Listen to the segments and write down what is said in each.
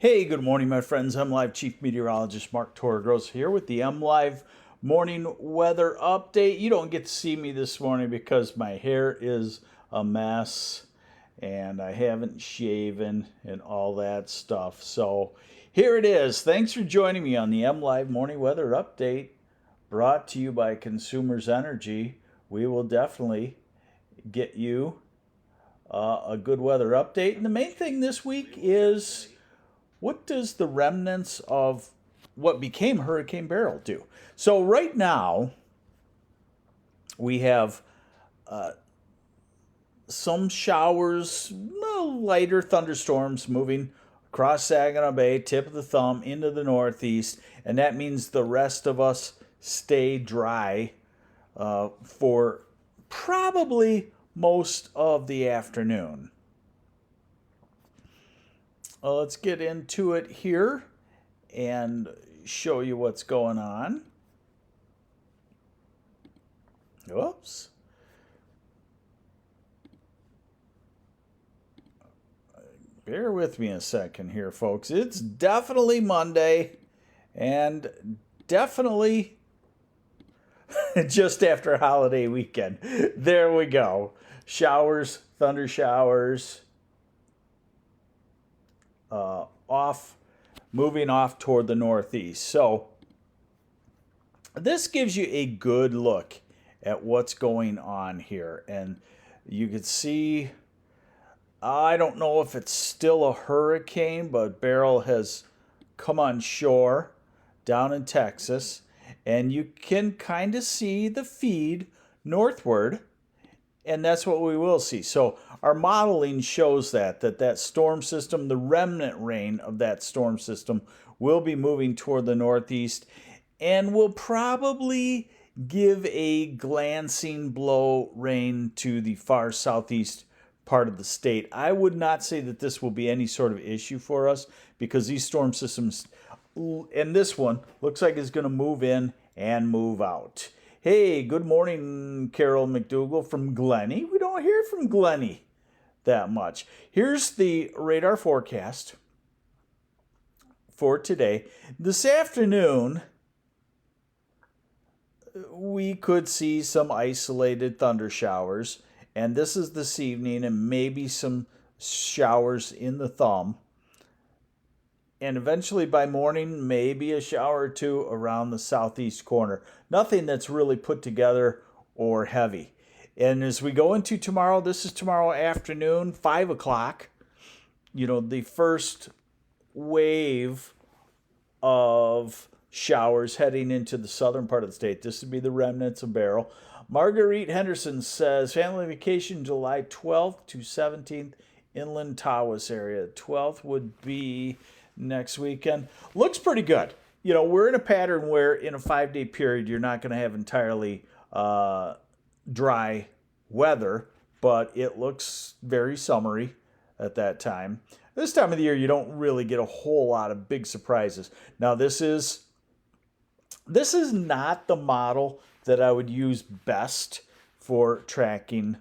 Hey, good morning, my friends. I'm Live Chief Meteorologist Mark Torregros here with the MLive morning weather update. You don't get to see me this morning because my hair is a mess and I haven't shaven and all that stuff. So here it is. Thanks for joining me on the MLive morning weather update brought to you by Consumers Energy. We will definitely get you a good weather update. And the main thing this week is, what does the remnants of what became Hurricane Beryl do? So right now, we have some showers, lighter thunderstorms moving across Saginaw Bay, tip of the thumb, into the northeast, and that means the rest of us stay dry for probably most of the afternoon. Let's get into it here and show you what's going on. Whoops. Bear with me a second here, folks. It's definitely Monday and definitely just after holiday weekend. There we go. Showers, thunder showers, moving off toward the northeast. So this gives you a good look at what's going on here. And you can see, I don't know if it's still a hurricane, but Beryl has come on shore down in Texas. And you can kind of see the feed northward. And that's what we will see. So our modeling shows that storm system, the remnant rain of that storm system, will be moving toward the northeast and will probably give a glancing blow rain to the far southeast part of the state. I would not say that this will be any sort of issue for us because these storm systems, and this one looks like it's going to move in and move out. Hey, good morning, Carol McDougall from Glenny. We don't hear from Glenny that much. Here's the radar forecast for today. This afternoon, we could see some isolated thunder showers, and this is this evening, and maybe some showers in the thumb. And eventually by morning, maybe a shower or two around the southeast corner. Nothing that's really put together or heavy. And as we go into tomorrow, this is tomorrow afternoon, 5 o'clock, the first wave of showers heading into the southern part of the state. This would be the remnants of Beryl. Marguerite Henderson says, family vacation July 12th to 17th, inland Tawas area. 12th would be next weekend. Looks pretty good. We're in a pattern where in a 5-day period, you're not going to have entirely dry weather, but it looks very summery at that time. This time of the year, you don't really get a whole lot of big surprises. Now, this is not the model that I would use best for tracking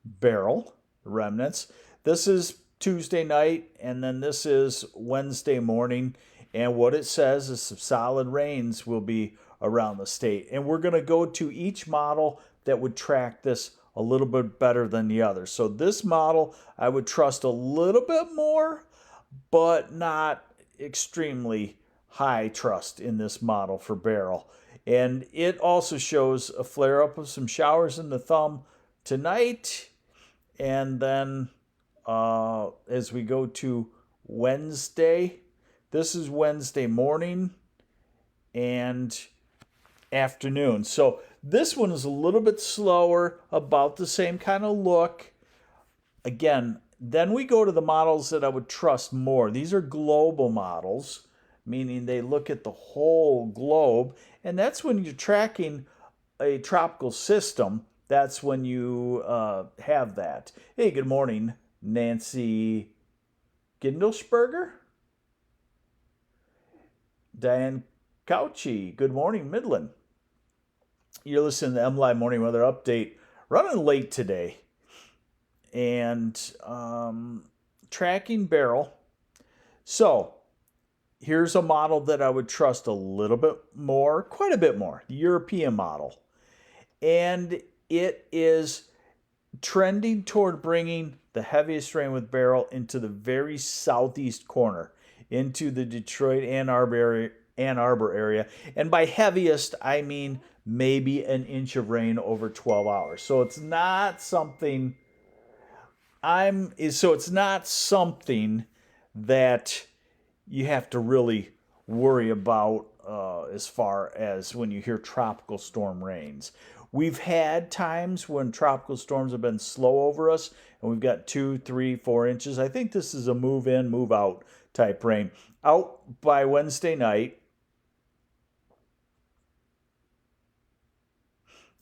Beryl remnants. This is Tuesday night, and then this is Wednesday morning, and what it says is some solid rains will be around the state. And we're going to go to each model that would track this a little bit better than the other. So this model I would trust a little bit more, but not extremely high trust in this model for Beryl. And it also shows a flare-up of some showers in the thumb tonight, and then as we go to Wednesday, this is Wednesday morning and afternoon. So this one is a little bit slower, about the same kind of look. Again, then we go to the models that I would trust more. These are global models, meaning they look at the whole globe. And that's when you're tracking a tropical system. That's when you have that. Hey, good morning, Nancy Gindelsberger. Diane Couchy, good morning, Midland. You're listening to the MLive Morning Weather Update. Running late today. And tracking Beryl. So here's a model that I would trust a little bit more, quite a bit more, the European model. And it is trending toward bringing the heaviest rain with barrel into the very southeast corner, into the Detroit Ann Arbor area. And by heaviest, I mean maybe an inch of rain over 12 hours. So it's not something it's not something that you have to really worry about as far as when you hear tropical storm rains. We've had times when tropical storms have been slow over us, and we've got 2, 3, 4 inches. I think this is a move in, move out type rain. Out by Wednesday night,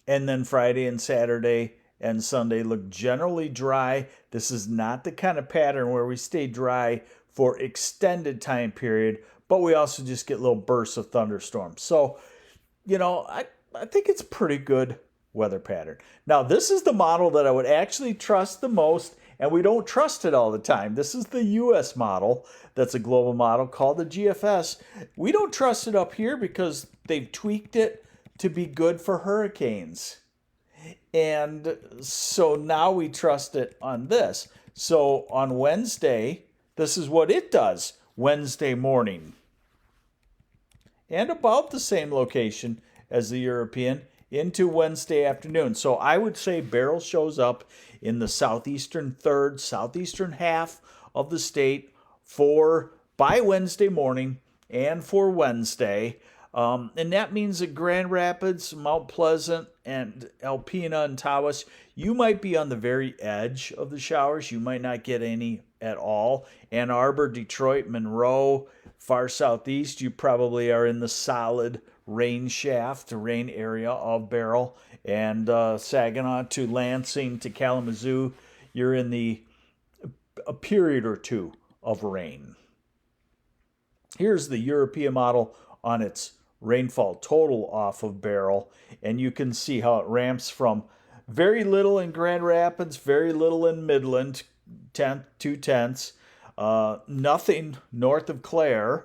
and then Friday and Saturday and Sunday look generally dry. This is not the kind of pattern where we stay dry for extended time period, but we also just get little bursts of thunderstorms. So, I think it's a pretty good weather pattern. Now, this is the model that I would actually trust the most, and we don't trust it all the time. This is the US model that's a global model called the GFS. We don't trust it up here because they've tweaked it to be good for hurricanes. And so now we trust it on this. So on Wednesday, this is what it does Wednesday morning. And about the same location as the European into Wednesday afternoon. So I would say barrel shows up in the southeastern third, southeastern half of the state by Wednesday morning and for Wednesday. And that means that Grand Rapids, Mount Pleasant, and Alpena and Tawas, you might be on the very edge of the showers. You might not get any at all. Ann Arbor, Detroit, Monroe, far southeast, you probably are in the solid rain shaft, rain area of barrel. And Saginaw to Lansing to Kalamazoo, you're in a period or two of rain. Here's the European model on its rainfall total off of barrel, and you can see how it ramps from very little in Grand Rapids, very little in Midland, 2/10, nothing north of Clare,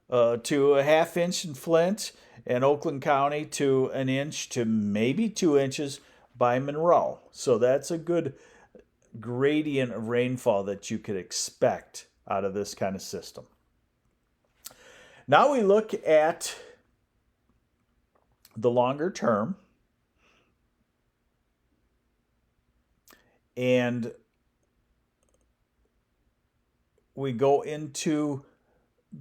to a ½ inch in Flint and Oakland County, to an inch to maybe 2 inches by Monroe. So that's a good gradient of rainfall that you could expect out of this kind of system. Now we look at the longer term, and we go into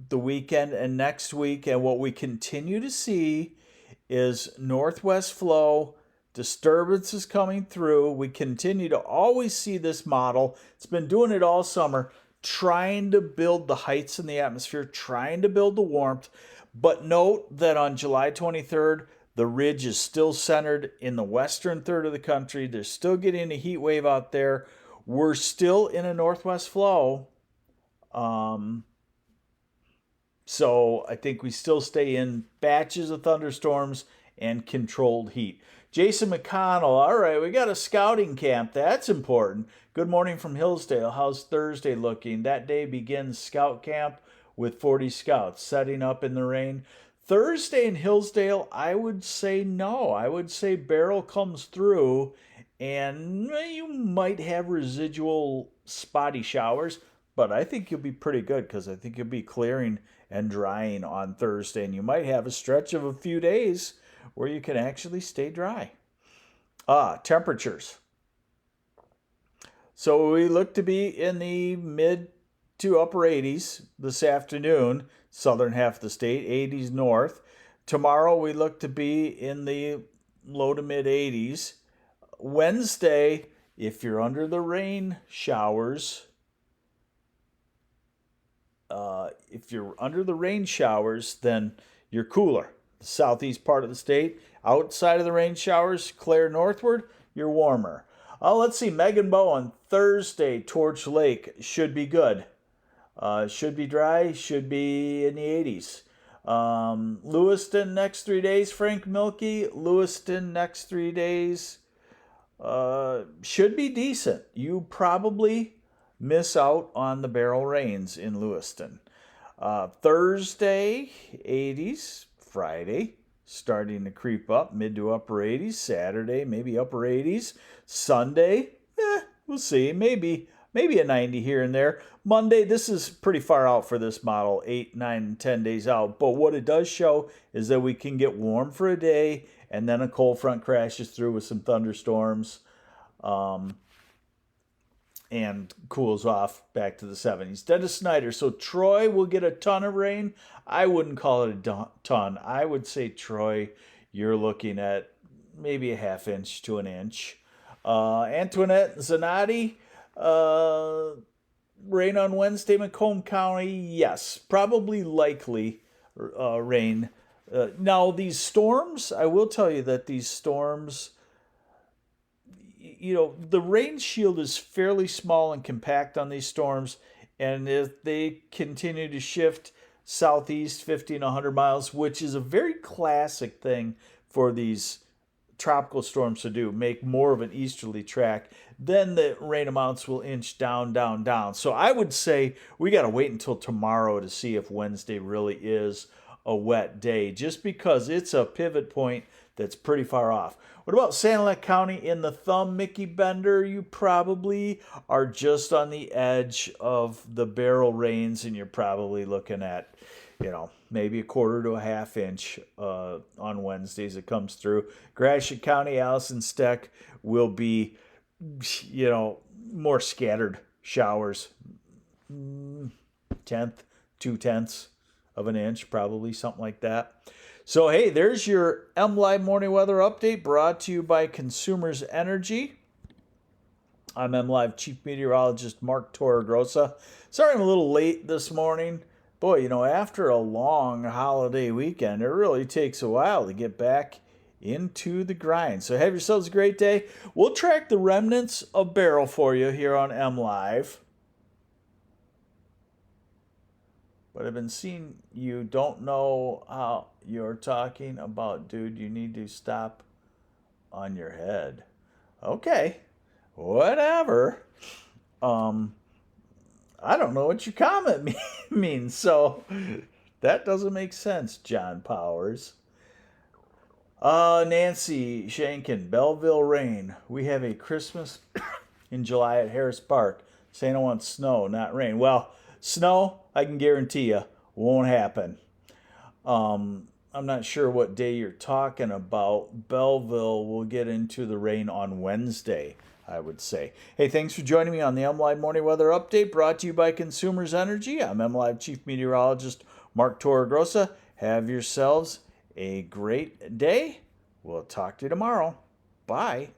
the weekend and next week, and what we continue to see is northwest flow, disturbances coming through. We continue to always see this model. It's been doing it all summer, trying to build the heights in the atmosphere, trying to build the warmth. But note that on July 23rd, the ridge is still centered in the western third of the country. They're still getting a heat wave out there. We're still in a northwest flow. So I think we still stay in batches of thunderstorms and controlled heat. Jason McConnell, all right, we got a scouting camp. That's important. Good morning from Hillsdale. How's Thursday looking? That day begins scout camp with 40 scouts setting up in the rain. Thursday in Hillsdale, I would say no. I would say barrel comes through, and you might have residual spotty showers, but I think you'll be pretty good because I think you'll be clearing and drying on Thursday, and you might have a stretch of a few days where you can actually stay dry. Temperatures. So we look to be in the mid to upper 80s this afternoon, southern half of the state, 80s north. Tomorrow we look to be in the low to mid 80s. Wednesday, if you're under the rain showers, then you're cooler. The southeast part of the state, outside of the rain showers, Clare northward, you're warmer. Let's see, Megan Bow on Thursday, Torch Lake should be good. Should be dry, should be in the 80s. Lewiston next 3 days, Frank Milky. Lewiston next 3 days should be decent. You probably miss out on the barrel rains in Lewiston. Thursday, 80s. Friday, starting to creep up, mid to upper 80s. Saturday, maybe upper 80s. Sunday, we'll see. Maybe a 90 here and there. Monday, this is pretty far out for this model, 8, 9, 10 days out. But what it does show is that we can get warm for a day, and then a cold front crashes through with some thunderstorms. And cools off back to the 70s. Dennis Snyder. So Troy will get a ton of rain. I wouldn't call it a ton. I would say Troy, you're looking at maybe a half inch to an inch. Antoinette Zanotti, rain on Wednesday, Macomb County. Yes, probably likely rain. Now, these storms, I will tell you that these storms, the rain shield is fairly small and compact on these storms, and if they continue to shift southeast 50 and 100 miles, which is a very classic thing for these tropical storms to do, make more of an easterly track, then the rain amounts will inch down, down, down. So I would say we got to wait until tomorrow to see if Wednesday really is a wet day, just because it's a pivot point that's pretty far off. What about Sanilac County in the thumb, Mickey Bender? You probably are just on the edge of the barrel rains, and you're probably looking at, maybe a quarter to a half inch on Wednesdays it comes through. Gratiot County, Allison Steck will be, more scattered showers. 2/10 of an inch, probably, something like that. So, hey, there's your MLive morning weather update brought to you by Consumers Energy. I'm MLive Chief Meteorologist Mark Torregrossa. Sorry I'm a little late this morning. Boy, after a long holiday weekend, it really takes a while to get back into the grind. So have yourselves a great day. We'll track the remnants of barrel for you here on MLive. But I've been seeing you don't know how you're talking about, dude. You need to stop on your head. Okay, whatever. I don't know what your comment means, so that doesn't make sense, John Powers. Nancy Shankin, Belleville rain. We have a Christmas in July at Harris Park. Santa wants snow, not rain. Well, snow, I can guarantee you, won't happen. I'm not sure what day you're talking about. Belleville will get into the rain on Wednesday, I would say. Hey, thanks for joining me on the MLive Morning Weather Update brought to you by Consumers Energy. I'm MLive Chief Meteorologist Mark Torregrossa. Have yourselves a great day. We'll talk to you tomorrow. Bye.